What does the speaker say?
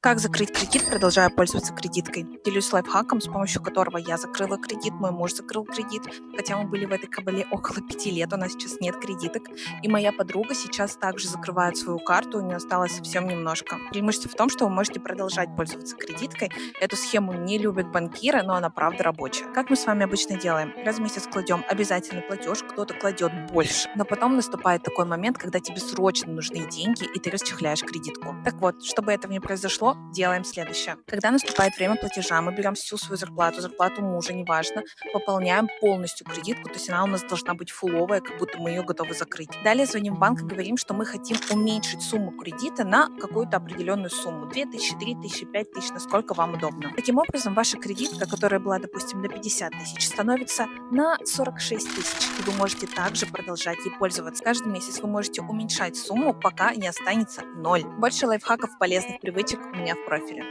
Как закрыть кредит, продолжая пользоваться кредиткой? Делюсь лайфхаком, с помощью которого я закрыла кредит, мой муж закрыл кредит, хотя мы были в этой кабале около 5 лет, у нас сейчас нет кредиток. И моя подруга сейчас также закрывает свою карту, у нее осталось совсем немножко. Преимущество в том, что вы можете продолжать пользоваться кредиткой. Эту схему не любят банкиры, но она правда рабочая. Как мы с вами обычно делаем? Раз в месяц кладем обязательный платеж, кто-то кладет больше. Но потом наступает такой момент, когда тебе срочно нужны деньги, и ты расчехляешь кредитку. Так вот, чтобы этого не произошло, делаем следующее. Когда наступает время платежа, мы берем всю свою зарплату, зарплату мужа, неважно, пополняем полностью кредитку, то есть она у нас должна быть фуловая, как будто мы ее готовы закрыть. Далее звоним в банк и говорим, что мы хотим уменьшить сумму кредита на какую-то определенную сумму. 2000, 3000, 5000, насколько вам удобно. Таким образом, ваша кредитка, которая была, допустим, на 50 тысяч, становится на 46 тысяч, и вы можете также продолжать ей пользоваться. Каждый месяц вы можете уменьшать сумму, пока не останется ноль. Больше лайфхаков, полезных привычек у меня в профиле.